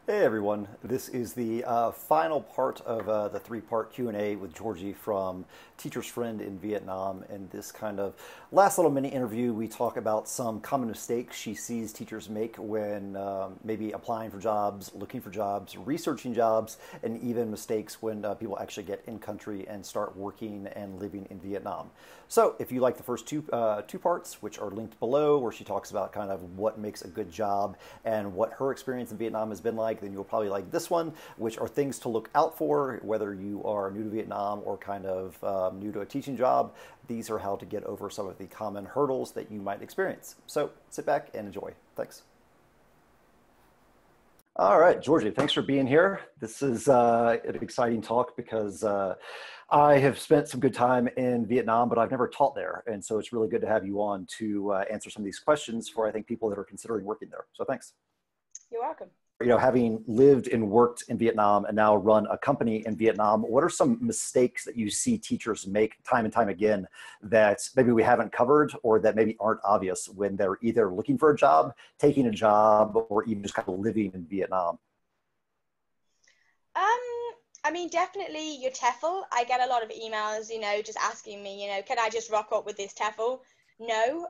Hey everyone, this is the final part of the three-part Q&A with Georgie from Teacher's Friend in Vietnam. In this kind of last little mini interview, we talk about some common mistakes she sees teachers make when maybe applying for jobs, looking for jobs, researching jobs, and even mistakes when people actually get in country and start working and living in Vietnam. So if you like the first two parts, which are linked below, where she talks about kind of what makes a good job and what her experience in Vietnam has been like, then you'll probably like this one, which are things to look out for, whether you are new to Vietnam or kind of new to a teaching job. These are how to get over some of the common hurdles that you might experience. So sit back and enjoy. Thanks. All right, Georgie, thanks for being here. This is an exciting talk because I have spent some good time in Vietnam, but I've never taught there. And so it's really good to have you on to answer some of these questions for, I think, people that are considering working there. So thanks. You're welcome. You know, having lived and worked in Vietnam and now run a company in Vietnam, what are some mistakes that you see teachers make time and time again that maybe we haven't covered or that maybe aren't obvious when they're either looking for a job, taking a job, or even just kind of living in Vietnam? I mean, definitely your TEFL. I get a lot of emails, just asking me, can I just rock up with this TEFL? No.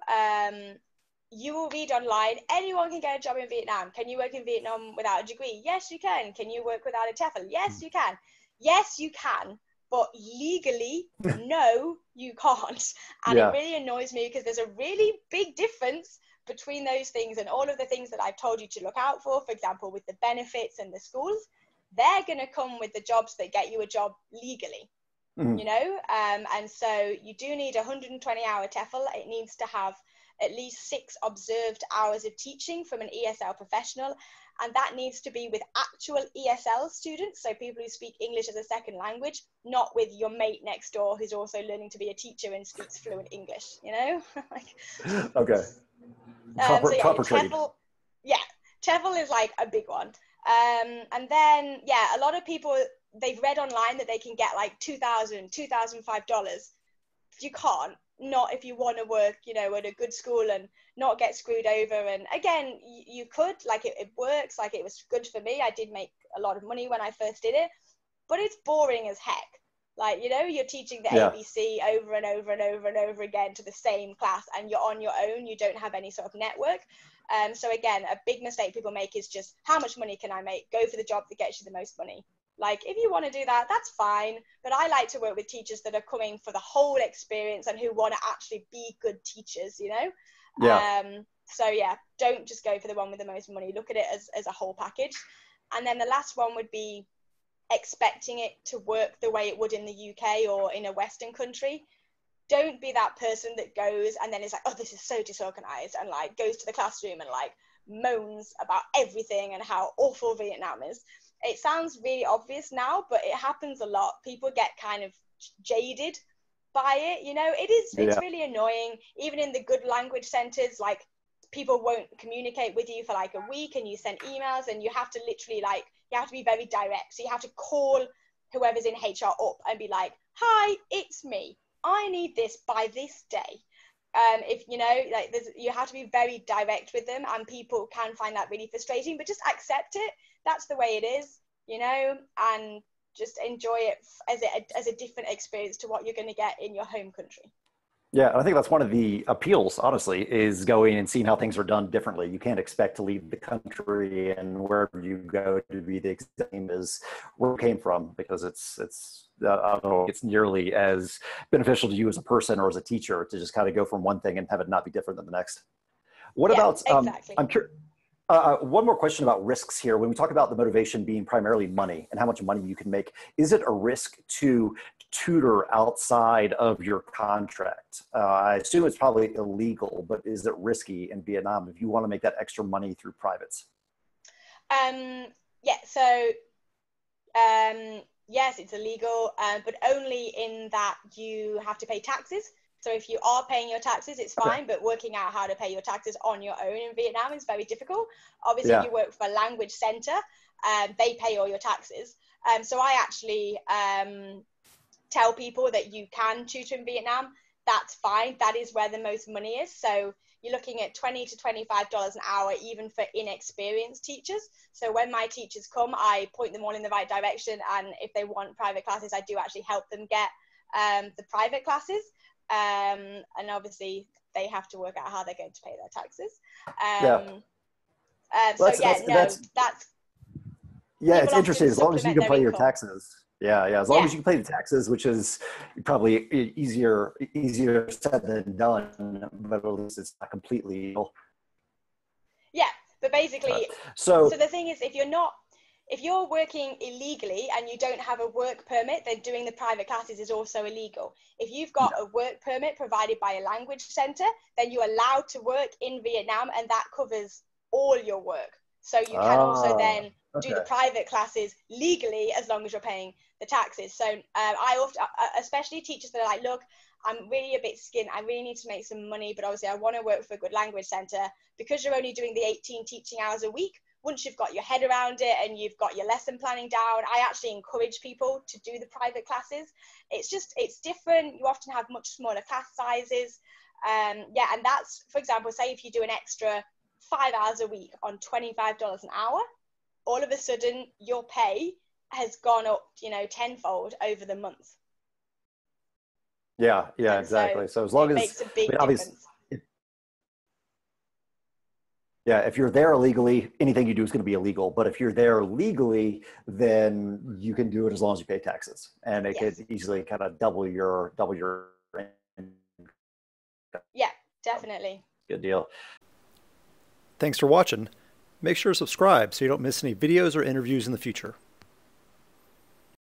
You will read online, anyone can get a job in Vietnam. Can you work in Vietnam without a degree? Yes, you can. Can you work without a TEFL? Yes, you can. Yes, you can. But legally, no, you can't. And it Yeah, really annoys me because there's a really big difference between those things and all of the things that I've told you to look out for example, with the benefits and the schools. They're going to come with the jobs that get you a job legally. mhm. And so you do need a 120-hour TEFL. It needs to have at least 6 observed hours of teaching from an ESL professional, and that needs to be with actual ESL students, so people who speak English as a second language, not with your mate next door who's also learning to be a teacher and speaks fluent English, like, Okay. so yeah, Proper trade. TEFL, yeah, TEFL is like a big one. And then, yeah, a lot of people, they've read online that they can get like $2,000, $2,005. You can't, not if you want to work, at a good school and not get screwed over. And again, you could, like, it works, like, it was good for me. I did make a lot of money when I first did it, but it's boring as heck. Like, you're teaching the Yeah. ABC over and over and over and over again to the same class, and you're on your own. You don't have any sort of network. So again, a big mistake people make is just, how much money can I make? Go for the job that gets you the most money. Like, if you want to do that, that's fine. But I like to work with teachers that are coming for the whole experience and who want to actually be good teachers. Yeah. So yeah, don't just go for the one with the most money. Look at it as a whole package. And then the last one would be expecting it to work the way it would in the UK or in a Western country. Don't be that person that goes and then is like, oh, this is so disorganized, and like goes to the classroom and like moans about everything and how awful Vietnam is. It sounds really obvious now, but it happens a lot. People get kind of jaded by it. It's Yeah. really annoying. Even in the good language centers, like, people won't communicate with you for like a week, and you send emails, and you have to literally, like, you have to be very direct. So you have to call whoever's in HR up and be like, hi, it's me. I need this by this day. If like, you have to be very direct with them, and people can find that really frustrating, but just accept it. That's the way it is, and just enjoy it as a different experience to what you're going to get in your home country. Yeah, and I think that's one of the appeals, honestly, is going and seeing how things are done differently. You can't expect to leave the country and wherever you go to be the same as where you came from, because it's I don't know, it's nearly as beneficial to you as a person or as a teacher to just kind of go from one thing and have it not be different than the next. What Yeah, about, exactly. I'm curious, one more question about risks here. When we talk about the motivation being primarily money and how much money you can make, is it a risk to tutor outside of your contract? I assume it's probably illegal, but is it risky in Vietnam if you want to make that extra money through privates? Yeah, so yes, it's illegal, but only in that you have to pay taxes. So if you are paying your taxes, it's Okay. fine, but working out how to pay your taxes on your own in Vietnam is very difficult. Obviously, if Yeah. you work for a language center, they pay all your taxes. So I actually tell people that you can tutor in Vietnam. That's fine. That is where the most money is. So, you're looking at $20 to $25 an hour, even for inexperienced teachers. So when my teachers come, I point them all in the right direction. And if they want private classes, I do actually help them get the private classes. And obviously they have to work out how they're going to pay their taxes. Yeah, it's interesting. As long as you can pay your income. Taxes. Yeah, as long as you can pay the taxes, which is probably easier said than done, but at least it's not completely illegal. Yeah, but basically, so the thing is, if you're working illegally and you don't have a work permit, then doing the private classes is also illegal. If you've got a work permit provided by a language center, then you're allowed to work in Vietnam, and that covers all your work. So you can also then do the private classes legally, as long as you're paying the taxes. So I often, especially teachers that are like, look, I'm really a bit skinned, I really need to make some money, but obviously I want to work for a good language center. Because you're only doing the 18 teaching hours a week, once you've got your head around it and you've got your lesson planning down, I actually encourage people to do the private classes. It's different. You often have much smaller class sizes. And that's, for example, say if you do an extra 5 hours a week on $25 an hour, all of a sudden your pay has gone up, tenfold over the month. Yeah, and exactly. So as long as makes a big difference. Yeah, if you're there illegally, anything you do is going to be illegal. But if you're there legally, then you can do it as long as you pay taxes, and it could easily kind of double your. Yeah, definitely. Good deal. Thanks for watching. Make sure to subscribe so you don't miss any videos or interviews in the future.